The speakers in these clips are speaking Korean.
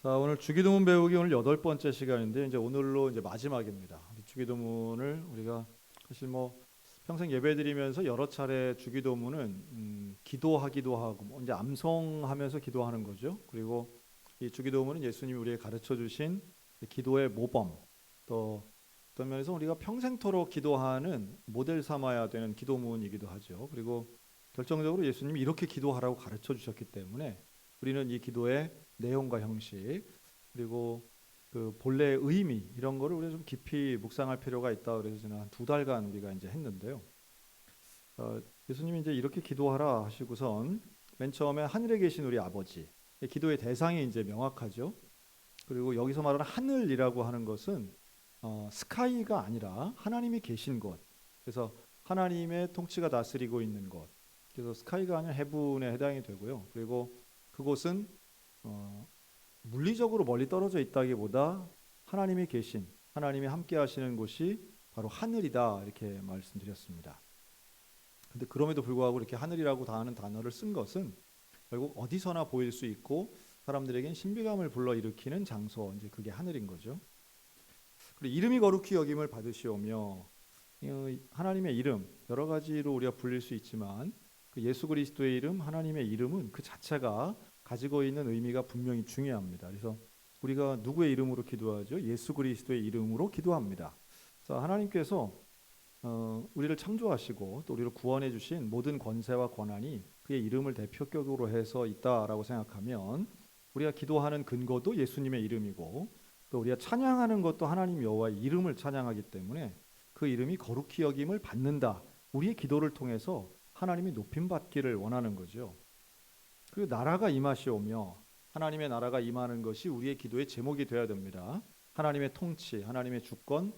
자, 오늘 주기도문 배우기 오늘 8번째 시간인데 이제 오늘로 이제 마지막입니다. 주기도문을 우리가 사실 뭐 평생 예배드리면서 여러 차례 주기도문은 기도하기도 하고 뭐 이제 암송하면서 기도하는 거죠. 그리고 이 주기도문은 예수님이 우리에게 가르쳐 주신 기도의 모범, 또 어떤 면에서 우리가 평생토록 기도하는 모델 삼아야 되는 기도문이기도 하죠. 그리고 결정적으로 예수님이 이렇게 기도하라고 가르쳐 주셨기 때문에 우리는 이 기도의 내용과 형식, 그리고 그 본래의 의미, 이런 거를 우리가 좀 깊이 묵상할 필요가 있다. 그래서 저는 한 2달간 우리가 이제 했는데요. 예수님이 이제 이렇게 기도하라 하시고선 맨 처음에 하늘에 계신 우리 아버지, 기도의 대상이 이제 명확하죠. 그리고 여기서 말하는 하늘이라고 하는 것은 스카이가 아니라 하나님이 계신 곳. 그래서 하나님의 통치가 다스리고 있는 곳. 그래서 스카이가 아니라 헤븐에 해당이 되고요. 그리고 그곳은 물리적으로 멀리 떨어져 있다기보다 하나님이 계신, 하나님이 함께 하시는 곳이 바로 하늘이다, 이렇게 말씀드렸습니다. 근데 그럼에도 불구하고 이렇게 하늘이라고 하는 단어를 쓴 것은 결국 어디서나 보일 수 있고 사람들에겐 신비감을 불러일으키는 장소, 이제 그게 하늘인 거죠. 그리고 이름이 거룩히 여김을 받으시오며, 하나님의 이름 여러 가지로 우리가 불릴 수 있지만 그 예수 그리스도의 이름, 하나님의 이름은 그 자체가 가지고 있는 의미가 분명히 중요합니다. 그래서 우리가 누구의 이름으로 기도하죠? 예수 그리스도의 이름으로 기도합니다. 그래서 하나님께서 우리를 창조하시고 또 우리를 구원해 주신 모든 권세와 권한이 그의 이름을 대표격으로 해서 있다라고 생각하면 우리가 기도하는 근거도 예수님의 이름이고 또 우리가 찬양하는 것도 하나님 여호와의 이름을 찬양하기 때문에 그 이름이 거룩히 여김을 받는다. 우리의 기도를 통해서 하나님이 높임 받기를 원하는 거죠. 그리고 나라가 임하시오며, 하나님의 나라가 임하는 것이 우리의 기도의 제목이 되어야 됩니다. 하나님의 통치, 하나님의 주권,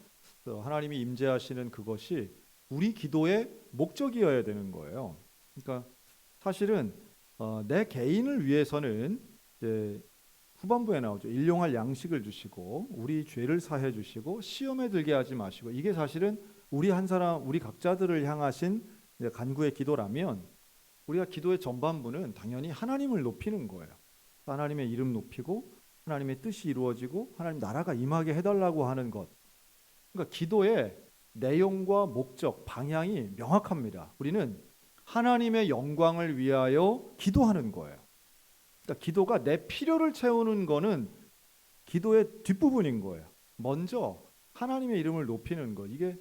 하나님이 임재하시는 그것이 우리 기도의 목적이어야 되는 거예요. 그러니까 사실은 내 개인을 위해서는 이제 후반부에 나오죠. 일용할 양식을 주시고 우리 죄를 사해 주시고 시험에 들게 하지 마시고, 이게 사실은 우리 한 사람, 우리 각자들을 향하신 간구의 기도라면 우리가 기도의 전반부는 당연히 하나님을 높이는 거예요. 하나님의 이름 높이고 하나님의 뜻이 이루어지고 하나님 나라가 임하게 해달라고 하는 것. 그러니까 기도의 내용과 목적, 방향이 명확합니다. 우리는 하나님의 영광을 위하여 기도하는 거예요. 그러니까 기도가 내 필요를 채우는 거는 기도의 뒷부분인 거예요. 먼저 하나님의 이름을 높이는 것. 이게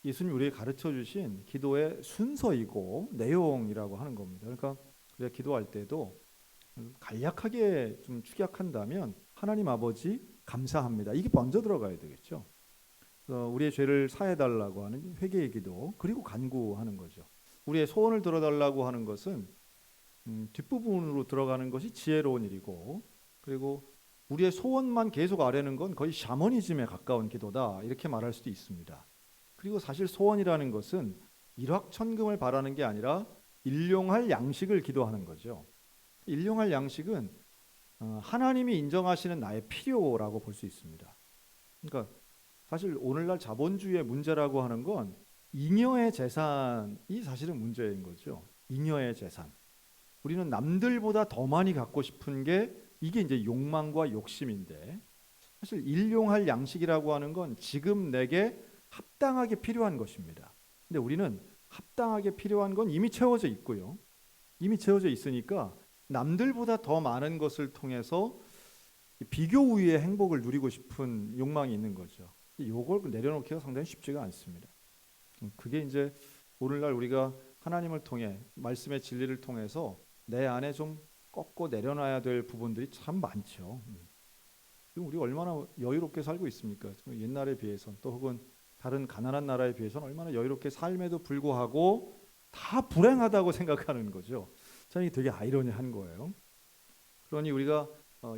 예수님 우리에게 가르쳐 주신 기도의 순서이고 내용이라고 하는 겁니다. 그러니까 우리가 기도할 때도 간략하게 좀 축약한다면 하나님 아버지 감사합니다. 이게 먼저 들어가야 되겠죠. 우리의 죄를 사해 달라고 하는 회개의 기도, 그리고 간구하는 거죠. 우리의 소원을 들어달라고 하는 것은 뒷부분으로 들어가는 것이 지혜로운 일이고, 그리고 우리의 소원만 계속 아뢰는 건 거의 샤머니즘에 가까운 기도다, 이렇게 말할 수도 있습니다. 그리고 사실 소원이라는 것은 일확천금을 바라는 게 아니라 일용할 양식을 기도하는 거죠. 일용할 양식은 하나님이 인정하시는 나의 필요라고 볼 수 있습니다. 그러니까 사실 오늘날 자본주의의 문제라고 하는 건 잉여의 재산이 사실은 문제인 거죠. 잉여의 재산. 우리는 남들보다 더 많이 갖고 싶은 게 이게 이제 욕망과 욕심인데, 사실 일용할 양식이라고 하는 건 지금 내게 합당하게 필요한 것입니다. 근데 우리는 합당하게 필요한 건 이미 채워져 있고요. 이미 채워져 있으니까 남들보다 더 많은 것을 통해서 비교 우위의 행복을 누리고 싶은 욕망이 있는 거죠. 이걸 내려놓기가 상당히 쉽지가 않습니다. 그게 이제 오늘날 우리가 하나님을 통해 말씀의 진리를 통해서 내 안에 좀 꺾고 내려놔야 될 부분들이 참 많죠. 지금 우리 얼마나 여유롭게 살고 있습니까? 옛날에 비해서 또 혹은 다른 가난한 나라에 비해서는 얼마나 여유롭게 삶에도 불구하고 다 불행하다고 생각하는 거죠. 저는 이게 되게 아이러니한 거예요. 그러니 우리가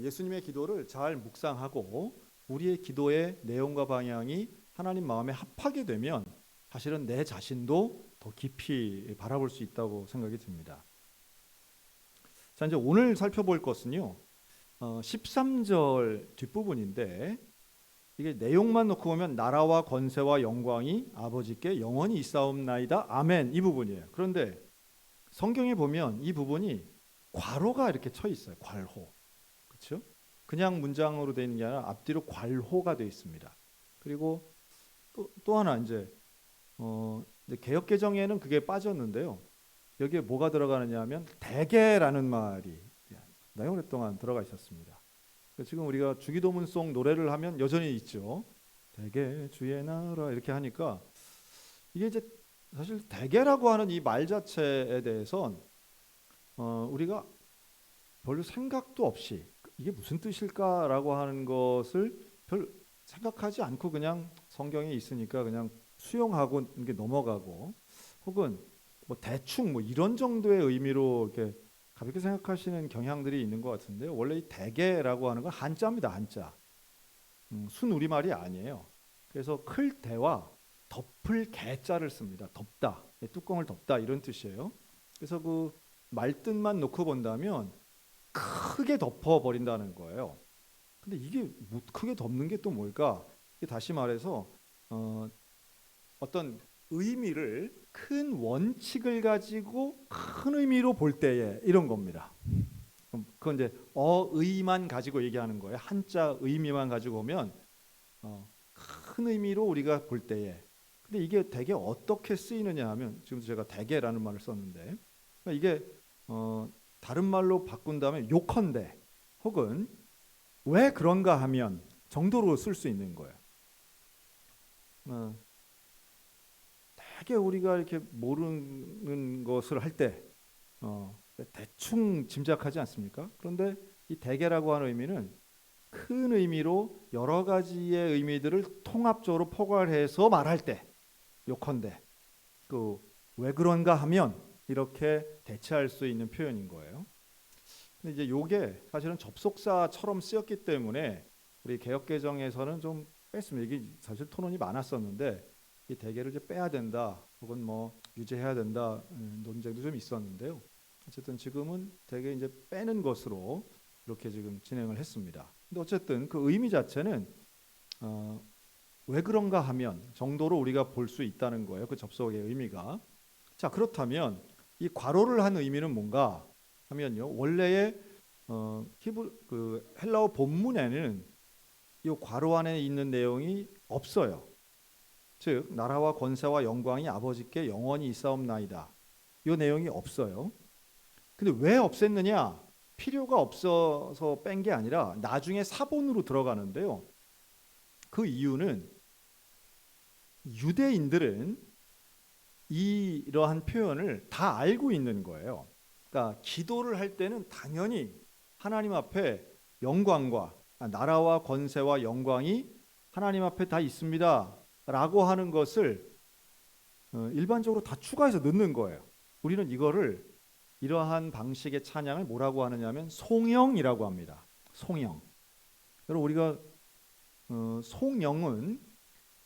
예수님의 기도를 잘 묵상하고 우리의 기도의 내용과 방향이 하나님 마음에 합하게 되면 사실은 내 자신도 더 깊이 바라볼 수 있다고 생각이 듭니다. 자, 이제 오늘 살펴볼 것은요, 13절 뒷부분인데, 이게 내용만 놓고 보면 나라와 권세와 영광이 아버지께 영원히 있사옵나이다 아멘, 이 부분이에요. 그런데 성경에 보면 이 부분이 괄호가 이렇게 쳐 있어요. 괄호. 그렇죠? 그냥 문장으로 되어 있는 게 아니라 앞뒤로 괄호가 되어 있습니다. 그리고 또 하나 이제 개역 개정에는 그게 빠졌는데요. 여기에 뭐가 들어가느냐 하면 대개라는 말이 상당히 오랫동안 들어가 있었습니다. 지금 우리가 주기도문송 노래를 하면 여전히 있죠. 대개 주의 나라 이렇게 하니까 이게 이제 사실 대개라고 하는 이 말 자체에 대해선 우리가 별로 생각도 없이 이게 무슨 뜻일까라고 하는 것을 별 생각하지 않고 그냥 성경에 있으니까 그냥 수용하고 이게 넘어가고 혹은 뭐 대충 뭐 이런 정도의 의미로 이렇게 가볍게 생각하시는 경향들이 있는 것 같은데요. 원래 이 대개라고 하는 건 한자입니다. 한자. 순우리말이 아니에요. 그래서 클 대와 덮을 개자를 씁니다. 덮다, 뚜껑을 덮다 이런 뜻이에요. 그래서 그 말뜻만 놓고 본다면 크게 덮어버린다는 거예요. 근데 이게 뭐 크게 덮는 게 또 뭘까? 이게 다시 말해서 어떤 의미를 큰 원칙을 가지고 큰 의미로 볼 때에 이런 겁니다. 그건 이제 어의만 가지고 얘기하는 거예요. 한자 의미만 가지고 보면 큰 의미로 우리가 볼 때에. 근데 이게 대개 어떻게 쓰이느냐 하면 지금 제가 대개라는 말을 썼는데 그러니까 이게 다른 말로 바꾼다면 요컨대 혹은 왜 그런가 하면 정도로 쓸 수 있는 거예요. 되게 우리가 이렇게 모르는 것을 할 때 대충 짐작하지 않습니까? 그런데 이 대개라고 하는 의미는 큰 의미로 여러 가지의 의미들을 통합적으로 포괄해서 말할 때 요컨대 그 왜 그런가 하면 이렇게 대체할 수 있는 표현인 거예요. 근데 이제 요게 사실은 접속사처럼 쓰였기 때문에 우리 개역개정에서는 좀 뺐습니다. 이게 사실 토론이 많았었는데 이 대개를 이제 빼야 된다 혹은 뭐 유지해야 된다 논쟁도 좀 있었는데요. 어쨌든 지금은 대개 이제 빼는 것으로 이렇게 지금 진행을 했습니다. 근데 어쨌든 그 의미 자체는 왜 그런가 하면 정도로 우리가 볼 수 있다는 거예요. 그 접속의 의미가. 자, 그렇다면 이 괄호를 한 의미는 뭔가 하면요. 원래의 그 헬라어 본문에는 이 괄호 안에 있는 내용이 없어요. 즉 나라와 권세와 영광이 아버지께 영원히 있사옵나이다. 이 내용이 없어요. 근데 왜 없앴느냐? 필요가 없어서 뺀 게 아니라 나중에 사본으로 들어가는데요. 그 이유는 유대인들은 이러한 표현을 다 알고 있는 거예요. 그러니까 기도를 할 때는 당연히 하나님 앞에 영광과 나라와 권세와 영광이 하나님 앞에 다 있습니다. 라고 하는 것을 일반적으로 다 추가해서 넣는 거예요. 우리는 이거를 이러한 방식의 찬양을 뭐라고 하느냐면 송영이라고 합니다. 송영. 여러분 우리가 송영은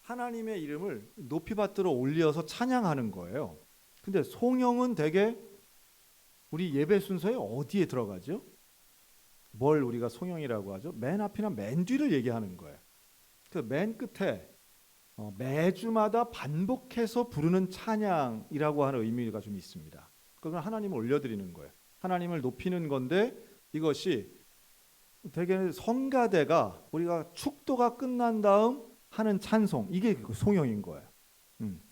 하나님의 이름을 높이 받들어 올려서 찬양하는 거예요. 근데 송영은 대개 우리 예배 순서에 어디에 들어가죠? 뭘 우리가 송영이라고 하죠? 맨 앞이나 맨 뒤를 얘기하는 거예요. 그 맨 끝에 매주마다 반복해서 부르는 찬양이라고 하는 의미가 좀 있습니다. 그건 하나님을 올려드리는 거예요. 하나님을 높이는 건데 이것이 되게 성가대가 우리가 축도가 끝난 다음 하는 찬송 이게 그 송영인 거예요.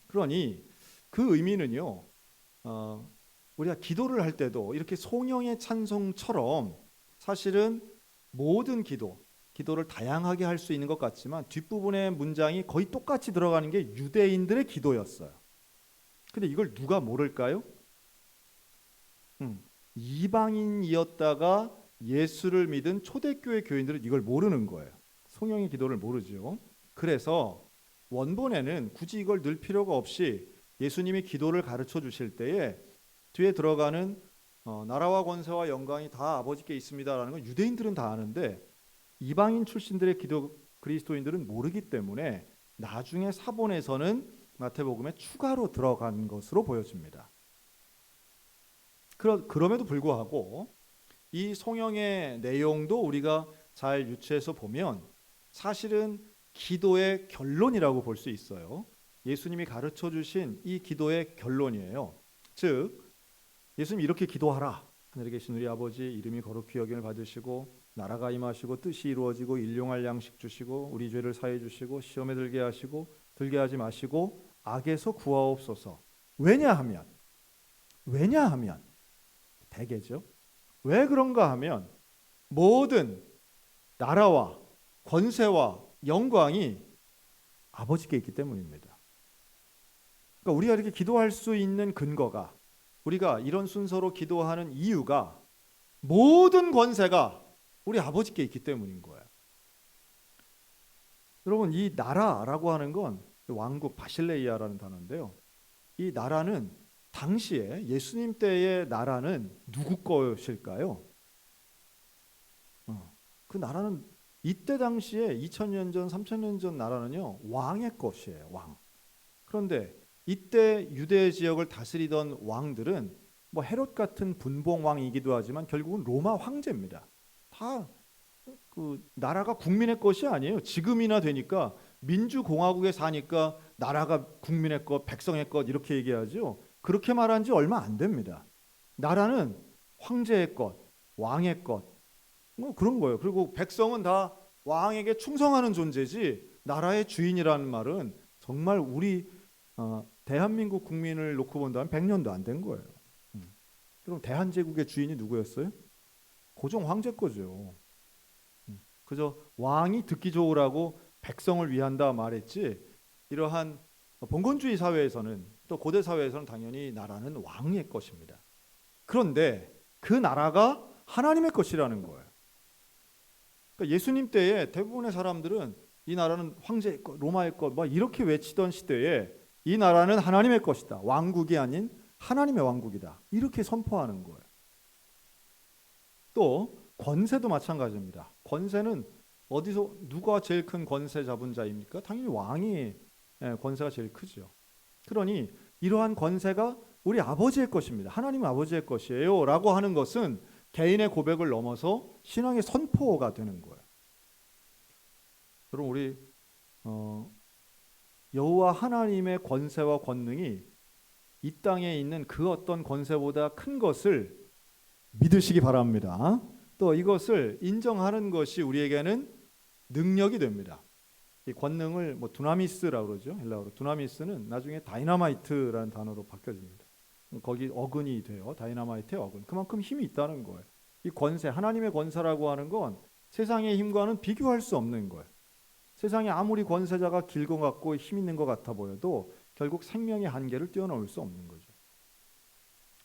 그러니 그 의미는요. 우리가 기도를 할 때도 이렇게 송영의 찬송처럼 사실은 모든 기도를 다양하게 할 수 있는 것 같지만 뒷부분의 문장이 거의 똑같이 들어가는 게 유대인들의 기도였어요. 근데 이걸 누가 모를까요? 이방인이었다가 예수를 믿은 초대교회 교인들은 이걸 모르는 거예요. 송영의 기도를 모르죠. 그래서 원본에는 굳이 이걸 넣을 필요가 없이 예수님이 기도를 가르쳐 주실 때에 뒤에 들어가는 나라와 권세와 영광이 다 아버지께 있습니다라는 건 유대인들은 다 아는데 이방인 출신들의 기도 그리스도인들은 모르기 때문에 나중에 사본에서는 마태복음에 추가로 들어간 것으로 보여집니다. 그럼에도 불구하고 이 송영의 내용도 우리가 잘 유추해서 보면 사실은 기도의 결론이라고 볼 수 있어요. 예수님이 가르쳐 주신 이 기도의 결론이에요. 즉 예수님 이렇게 기도하라. 하늘에 계신 우리 아버지 이름이 거룩히 여김을 받으시고 나라가 임하시고 뜻이 이루어지고 일용할 양식 주시고 우리 죄를 사해 주시고 시험에 들게 하시고 들게 하지 마시고 악에서 구하옵소서. 왜냐하면 대개죠. 왜 그런가 하면 모든 나라와 권세와 영광이 아버지께 있기 때문입니다. 그러니까 우리가 이렇게 기도할 수 있는 근거가, 우리가 이런 순서로 기도하는 이유가 모든 권세가 우리 아버지께 있기 때문인 거예요. 여러분, 이 나라라고 하는 건 왕국 바실레이아라는 단어인데요. 이 나라는 당시에 예수님 때의 나라는 누구 것일까요? 그 나라는 이때 당시에 2000년 전, 3000년 전 나라는요, 왕의 것이에요. 왕. 그런데 이때 유대 지역을 다스리던 왕들은 뭐 헤롯 같은 분봉 왕이기도 하지만 결국은 로마 황제입니다. 다 그 나라가 국민의 것이 아니에요. 지금이나 되니까 민주공화국에 사니까 나라가 국민의 것, 백성의 것 이렇게 얘기하죠. 그렇게 말한 지 얼마 안 됩니다. 나라는 황제의 것, 왕의 것, 뭐 그런 거예요. 그리고 백성은 다 왕에게 충성하는 존재지 나라의 주인이라는 말은 정말 우리 대한민국 국민을 놓고 본다면 100년도 안 된 거예요. 그럼 대한제국의 주인이 누구였어요? 고종 황제 거죠. 그저 왕이 듣기 좋으라고 백성을 위한다 말했지, 이러한 봉건주의 사회에서는, 또 고대 사회에서는 당연히 나라는 왕의 것입니다. 그런데 그 나라가 하나님의 것이라는 거예요. 그러니까 예수님 때에 대부분의 사람들은 이 나라는 황제의 것, 로마의 것, 막 이렇게 외치던 시대에 이 나라는 하나님의 것이다. 왕국이 아닌 하나님의 왕국이다. 이렇게 선포하는 거예요. 또 권세도 마찬가지입니다. 권세는 어디서 누가 제일 큰 권세 잡은 자입니까? 당연히 왕이 권세가 제일 크죠. 그러니 이러한 권세가 우리 아버지의 것입니다. 하나님 아버지의 것이에요 라고 하는 것은 개인의 고백을 넘어서 신앙의 선포가 되는 거예요. 여러분, 우리 여호와 하나님의 권세와 권능이 이 땅에 있는 그 어떤 권세보다 큰 것을 믿으시기 바랍니다. 또 이것을 인정하는 것이 우리에게는 능력이 됩니다. 이 권능을 뭐 두나미스라고 그러죠. 헬라어로. 두나미스는 나중에 다이너마이트라는 단어로 바뀌어집니다. 거기 어근이 돼요. 다이너마이트의 어근. 그만큼 힘이 있다는 거예요. 이 권세, 하나님의 권세라고 하는 건 세상의 힘과는 비교할 수 없는 거예요. 세상에 아무리 권세자가 길 것 같고 힘 있는 것 같아 보여도 결국 생명의 한계를 뛰어넘을 수 없는 거죠.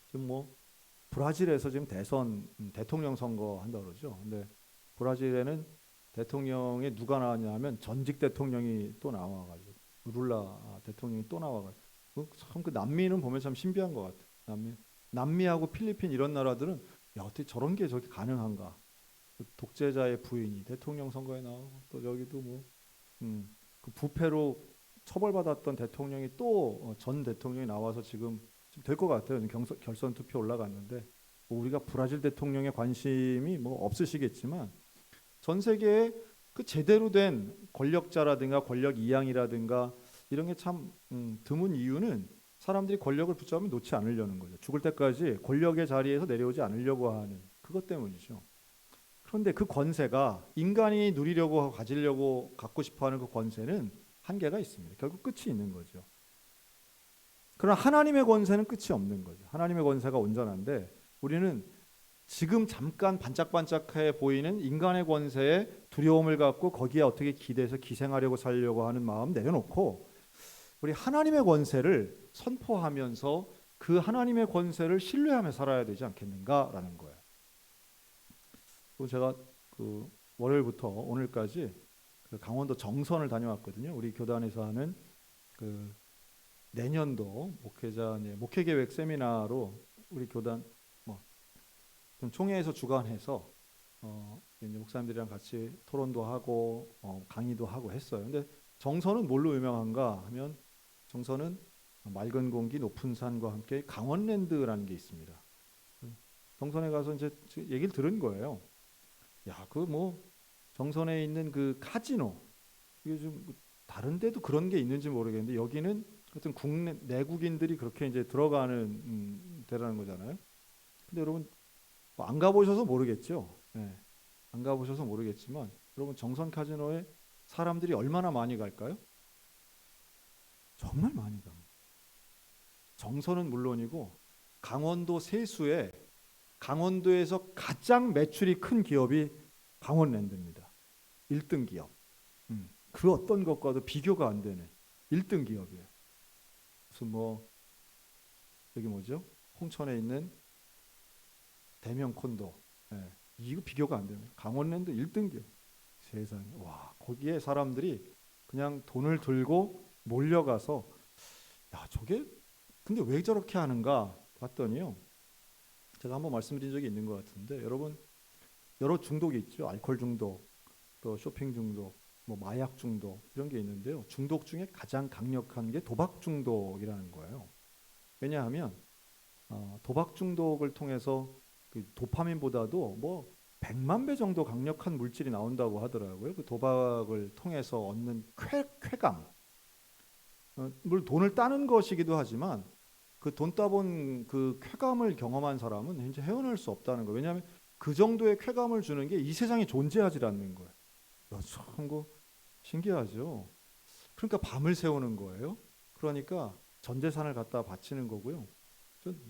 지금 뭐 브라질에서 지금 대통령 선거 한다 그러죠. 근데 브라질에는 대통령에 누가 나왔냐면 전직 대통령이 또 나와가지고 룰라 대통령이 또 나와가지고 참 그 남미는 보면 참 신비한 것 같아요. 남미하고 필리핀 이런 나라들은 야, 어떻게 저런 게 저렇게 가능한가? 독재자의 부인이 대통령 선거에 나오고 또 저기도 그 부패로 처벌받았던 대통령이 또 전 대통령이 나와서 지금 될 것 같아요. 결선 투표 올라갔는데 뭐 우리가 브라질 대통령에 관심이 뭐 없으시겠지만 전 세계에 그 제대로 된 권력자라든가 권력 이양이라든가 이런 게 참 드문 이유는 사람들이 권력을 붙잡으면 놓지 않으려는 거죠. 죽을 때까지 권력의 자리에서 내려오지 않으려고 하는 그것 때문이죠. 그런데 그 권세가 인간이 누리려고 가지려고 갖고 싶어하는 그 권세는 한계가 있습니다. 결국 끝이 있는 거죠. 그러나 하나님의 권세는 끝이 없는 거죠. 하나님의 권세가 온전한데 우리는 지금 잠깐 반짝반짝해 보이는 인간의 권세에 두려움을 갖고 거기에 어떻게 기대서 기생하려고 살려고 하는 마음 내려놓고 우리 하나님의 권세를 선포하면서 그 하나님의 권세를 신뢰하며 살아야 되지 않겠는가라는 거예요. 그리고 제가 그 월요일부터 오늘까지 그 강원도 정선을 다녀왔거든요. 우리 교단에서 하는 그 내년도 목회자 목회계획 세미나로 우리 교단 좀 총회에서 주관해서 이제 목사님들이랑 같이 토론도 하고 강의도 하고 했어요. 근데 정선은 뭘로 유명한가 하면 정선은 맑은 공기, 높은 산과 함께 강원랜드라는 게 있습니다. 정선에 가서 이제 얘기를 들은 거예요. 야, 그 뭐 정선에 있는 그 카지노 이게 좀 다른 데도 그런 게 있는지 모르겠는데 여기는 하여튼 국내 내국인들이 그렇게 이제 들어가는 데라는 거잖아요. 근데 여러분 안 가보셔서 모르겠죠. 네. 안 가보셔서 모르겠지만 여러분 정선 카지노에 사람들이 얼마나 많이 갈까요? 정말 많이 갑니다. 정선은 물론이고 강원도 세수에 강원도에서 가장 매출이 큰 기업이 강원랜드입니다. 1등 기업. 그 어떤 것과도 비교가 안 되는 1등 기업이에요. 무슨 뭐 여기 뭐죠? 홍천에 있는 대명 콘도. 예, 이거 비교가 안 됩니다. 강원랜드 1등 기업. 세상에. 와, 거기에 사람들이 그냥 돈을 들고 몰려가서 야, 저게 근데 왜 저렇게 하는가 봤더니요. 제가 한번 말씀드린 적이 있는 것 같은데 여러분 여러 중독이 있죠. 알코올 중독, 또 쇼핑 중독, 뭐 마약 중독 이런 게 있는데요. 중독 중에 가장 강력한 게 도박 중독이라는 거예요. 왜냐하면 도박 중독을 통해서 그 도파민보다도 뭐 100만 배 정도 강력한 물질이 나온다고 하더라고요. 그 도박을 통해서 얻는 쾌감. 물론 돈을 따는 것이기도 하지만 그 돈 따본 그 쾌감을 경험한 사람은 이제 헤어날 수 없다는 거예요. 왜냐하면 그 정도의 쾌감을 주는 게 이 세상에 존재하지 않는 거예요. 야, 참 신기하죠. 그러니까 밤을 새우는 거예요. 그러니까 전 재산을 갖다 바치는 거고요.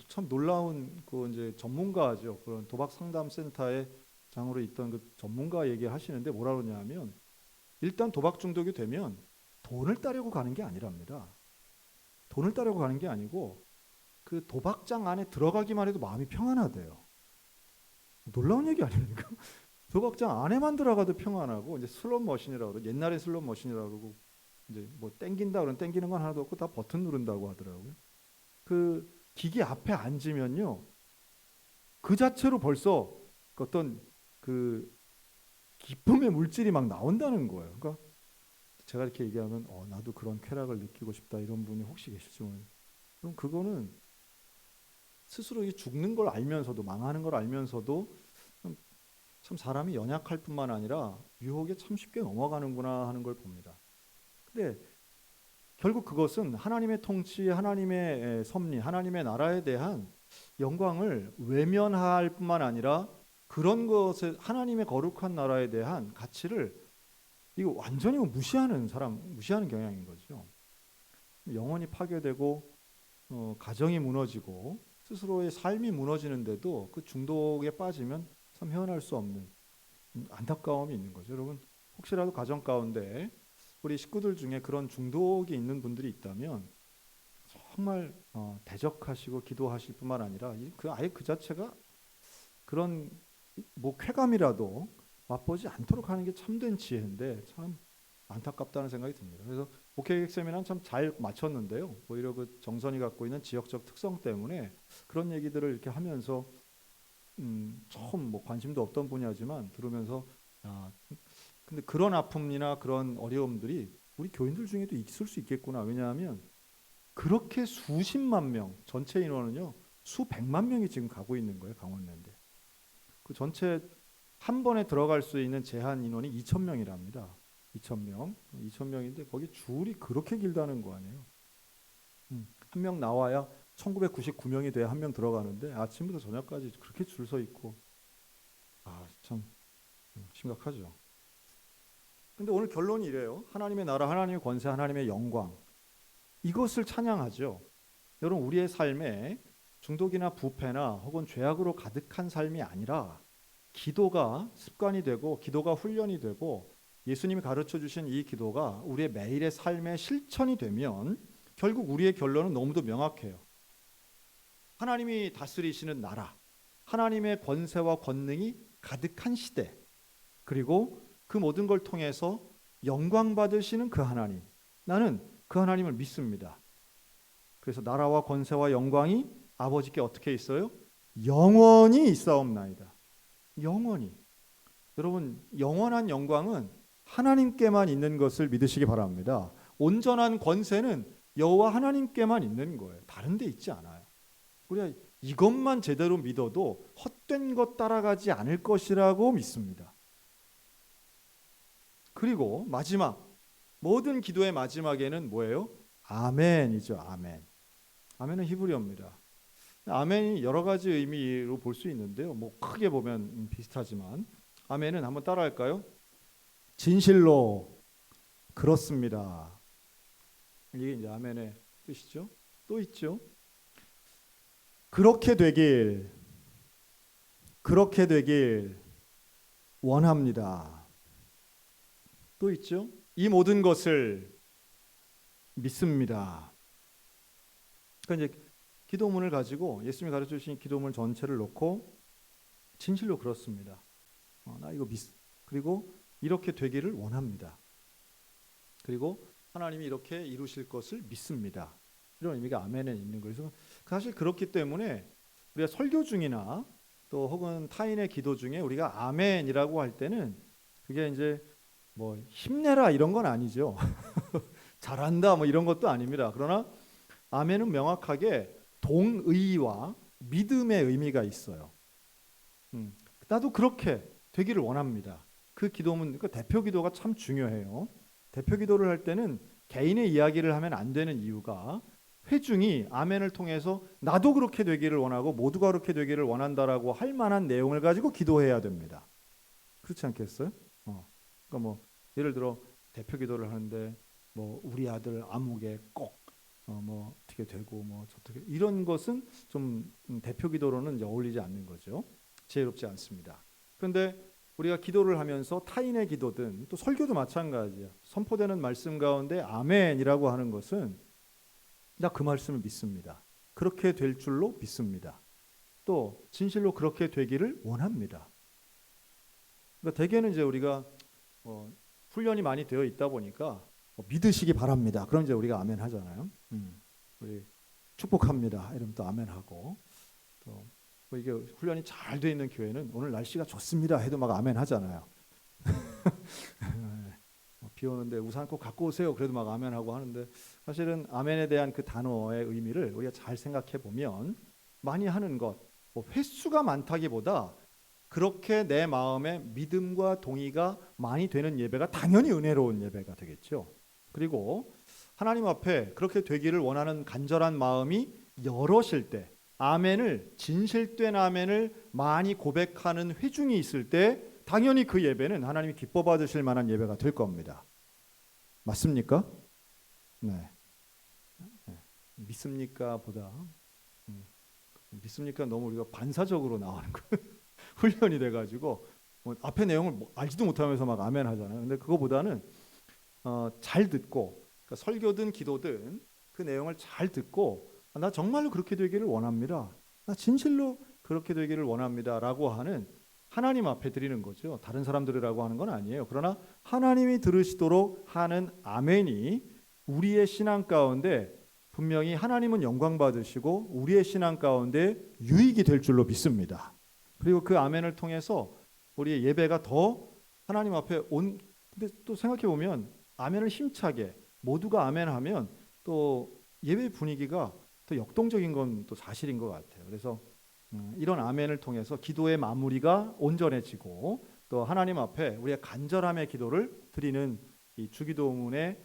참 놀라운 그 이제 전문가죠. 그런 도박 상담 센터의 장으로 있던 그 전문가 얘기하시는데 뭐라 그러냐면 일단 도박 중독이 되면 돈을 따려고 가는 게 아니랍니다. 돈을 따려고 가는 게 아니고 그 도박장 안에 들어가기만 해도 마음이 평안하대요. 놀라운 얘기 아닙니까? 도박장 안에만 들어가도 평안하고 이제 슬롯 머신이라고 그러고 옛날에 슬롯 머신이라고 그러고 이제 뭐 땡긴다 그러면 땡기는 건 하나도 없고 다 버튼 누른다고 하더라고요. 그 기기 앞에 앉으면요. 그 자체로 벌써 어떤 그 기쁨의 물질이 막 나온다는 거예요. 그러니까 제가 이렇게 얘기하면 나도 그런 쾌락을 느끼고 싶다 이런 분이 혹시 계실지 모르겠어요. 그럼 그거는 스스로 죽는 걸 알면서도 망하는 걸 알면서도 참 사람이 연약할 뿐만 아니라 유혹에 참 쉽게 넘어가는구나 하는 걸 봅니다. 근데 결국 그것은 하나님의 통치, 하나님의 섭리, 하나님의 나라에 대한 영광을 외면할 뿐만 아니라 그런 것에 하나님의 거룩한 나라에 대한 가치를 이거 완전히 무시하는 경향인 거죠. 영혼이 파괴되고 가정이 무너지고 스스로의 삶이 무너지는데도 그 중독에 빠지면 참 헤어날 수 없는 안타까움이 있는 거죠. 여러분 혹시라도 가정 가운데 우리 식구들 중에 그런 중독이 있는 분들이 있다면 정말 대적하시고 기도하실 뿐만 아니라 아예 그 자체가 그런 뭐 쾌감이라도 맛보지 않도록 하는 게 참된 지혜인데 참 안타깝다는 생각이 듭니다. 그래서 목회객 세미나는 참 잘 맞췄는데요. 오히려 그 정선이 갖고 있는 지역적 특성 때문에 그런 얘기들을 이렇게 하면서 처음 뭐 관심도 없던 분야지만 들으면서 근데 그런 아픔이나 그런 어려움들이 우리 교인들 중에도 있을 수 있겠구나. 왜냐하면 그렇게 수십만 명, 전체 인원은요 수백만 명이 지금 가고 있는 거예요. 강원랜드. 그 전체 한 번에 들어갈 수 있는 제한 인원이 2천 명이랍니다. 2천 명, 2천 명인데 거기 줄이 그렇게 길다는 거 아니에요. 한 명 나와야 1999명이 돼야 한 명 들어가는데 아침부터 저녁까지 그렇게 줄 서 있고 참 심각하죠. 근데 오늘 결론이 이래요. 하나님의 나라, 하나님의 권세, 하나님의 영광 이것을 찬양하죠. 여러분 우리의 삶에 중독이나 부패나 혹은 죄악으로 가득한 삶이 아니라 기도가 습관이 되고 기도가 훈련이 되고 예수님이 가르쳐 주신 이 기도가 우리의 매일의 삶의 실천이 되면 결국 우리의 결론은 너무도 명확해요. 하나님이 다스리시는 나라, 하나님의 권세와 권능이 가득한 시대, 그리고 그 모든 걸 통해서 영광 받으시는 그 하나님, 나는 그 하나님을 믿습니다. 그래서 나라와 권세와 영광이 아버지께 어떻게 있어요? 영원히 있사옵나이다. 영원히. 여러분 영원한 영광은 하나님께만 있는 것을 믿으시기 바랍니다. 온전한 권세는 여호와 하나님께만 있는 거예요. 다른 데 있지 않아요. 우리가 이것만 제대로 믿어도 헛된 것 따라가지 않을 것이라고 믿습니다. 그리고 마지막 모든 기도의 마지막에는 뭐예요? 아멘이죠. 아멘. 아멘은 히브리어입니다. 아멘이 여러 가지 의미로 볼 수 있는데요. 뭐 크게 보면 비슷하지만 아멘은 한번 따라할까요? 진실로 그렇습니다. 이게 이제 아멘의 뜻이죠. 또 있죠. 그렇게 되길 원합니다. 또 있죠. 이 모든 것을 믿습니다. 그러니까 이제 기도문을 가지고 예수님이 가르쳐 주신 기도문 전체를 놓고 진실로 그렇습니다. 나 이거 그리고 이렇게 되기를 원합니다. 그리고 하나님이 이렇게 이루실 것을 믿습니다. 이런 의미가 아멘에 있는 거예요. 그래서 사실 그렇기 때문에 우리가 설교 중이나 또 혹은 타인의 기도 중에 우리가 아멘이라고 할 때는 그게 이제 뭐 힘내라 이런 건 아니죠. 잘한다 뭐 이런 것도 아닙니다. 그러나 아멘은 명확하게 동의와 믿음의 의미가 있어요. 나도 그렇게 되기를 원합니다. 그 기도문, 그 대표 기도가 참 중요해요. 대표 기도를 할 때는 개인의 이야기를 하면 안 되는 이유가 회중이 아멘을 통해서 나도 그렇게 되기를 원하고 모두가 그렇게 되기를 원한다라고 할 만한 내용을 가지고 기도해야 됩니다. 그렇지 않겠어요? 그러니까 뭐 예를 들어 대표 기도를 하는데 뭐 우리 아들 아무개 꼭 뭐 어떻게 되고 뭐 어떻게 이런 것은 좀 대표 기도로는 이제 어울리지 않는 거죠. 지혜롭지 않습니다. 그런데 우리가 기도를 하면서 타인의 기도든 또 설교도 마찬가지야. 선포되는 말씀 가운데 아멘이라고 하는 것은 나 그 말씀을 믿습니다. 그렇게 될 줄로 믿습니다. 또 진실로 그렇게 되기를 원합니다. 그러니까 대개는 이제 우리가 훈련이 많이 되어 있다 보니까 믿으시기 바랍니다. 그럼 이제 우리가 아멘 하잖아요. 우리 축복합니다. 이러면 또 아멘 하고 또 이게 훈련이 잘 돼 있는 교회는 오늘 날씨가 좋습니다 해도 막 아멘 하잖아요. 비 오는데 우산 꼭 갖고 오세요. 그래도 막 아멘 하고 하는데 사실은 아멘에 대한 그 단어의 의미를 우리가 잘 생각해 보면 많이 하는 것, 뭐 횟수가 많다기보다 그렇게 내 마음에 믿음과 동의가 많이 되는 예배가 당연히 은혜로운 예배가 되겠죠. 그리고 하나님 앞에 그렇게 되기를 원하는 간절한 마음이 여럿일 때 아멘을 진실된 아멘을 많이 고백하는 회중이 있을 때 당연히 그 예배는 하나님이 기뻐 받으실 만한 예배가 될 겁니다. 맞습니까? 네. 믿습니까? 보다 믿습니까? 너무 우리가 반사적으로 나오는 거예요. 훈련이 돼가지고 뭐 앞에 내용을 알지도 못하면서 막 아멘 하잖아요. 근데 그거보다는 잘 듣고 그러니까 설교든 기도든 그 내용을 잘 듣고 나 정말로 그렇게 되기를 원합니다. 나 진실로 그렇게 되기를 원합니다라고 하는 하나님 앞에 드리는 거죠. 다른 사람들이라고 하는 건 아니에요. 그러나 하나님이 들으시도록 하는 아멘이 우리의 신앙 가운데 분명히 하나님은 영광 받으시고 우리의 신앙 가운데 유익이 될 줄로 믿습니다. 그리고 그 아멘을 통해서 우리의 예배가 더 하나님 앞에 근데 또 생각해 보면 아멘을 힘차게 모두가 아멘하면 또 예배 분위기가 더 역동적인 건 또 사실인 것 같아요. 그래서 이런 아멘을 통해서 기도의 마무리가 온전해지고 또 하나님 앞에 우리의 간절함의 기도를 드리는 이 주기도문의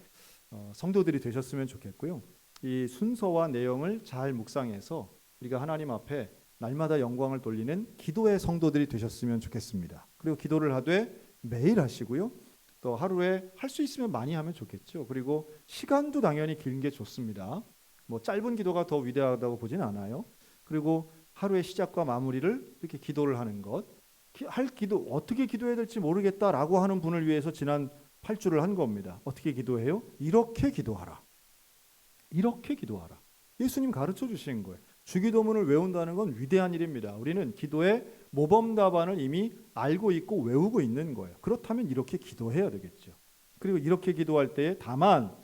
성도들이 되셨으면 좋겠고요. 이 순서와 내용을 잘 묵상해서 우리가 하나님 앞에 날마다 영광을 돌리는 기도의 성도들이 되셨으면 좋겠습니다. 그리고 기도를 하되 매일 하시고요. 또 하루에 할 수 있으면 많이 하면 좋겠죠. 그리고 시간도 당연히 긴 게 좋습니다. 뭐 짧은 기도가 더 위대하다고 보진 않아요. 그리고 하루의 시작과 마무리를 이렇게 기도를 하는 것, 어떻게 기도해야 될지 모르겠다라고 하는 분을 위해서 지난 8주를 한 겁니다. 어떻게 기도해요? 이렇게 기도하라. 이렇게 기도하라. 예수님 가르쳐 주신 거예요. 주기도문을 외운다는 건 위대한 일입니다. 우리는 기도의 모범 답안을 이미 알고 있고 외우고 있는 거예요. 그렇다면 이렇게 기도해야 되겠죠. 그리고 이렇게 기도할 때에 다만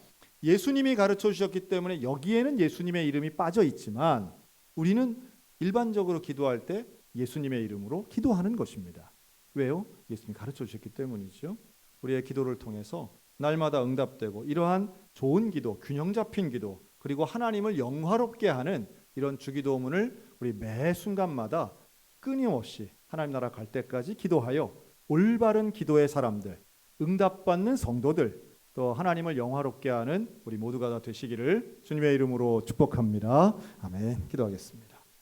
예수님이 가르쳐 주셨기 때문에 여기에는 예수님의 이름이 빠져 있지만 우리는 일반적으로 기도할 때 예수님의 이름으로 기도하는 것입니다. 왜요? 예수님이 가르쳐 주셨기 때문이죠. 우리의 기도를 통해서 날마다 응답되고 이러한 좋은 기도, 균형 잡힌 기도, 그리고 하나님을 영화롭게 하는 이런 주기도문을 우리 매 순간마다 끊임없이 하나님 나라 갈 때까지 기도하여 올바른 기도의 사람들, 응답받는 성도들, 또 하나님을 영화롭게 하는 우리 모두가 다 되시기를 주님의 이름으로 축복합니다. 아멘. 기도하겠습니다.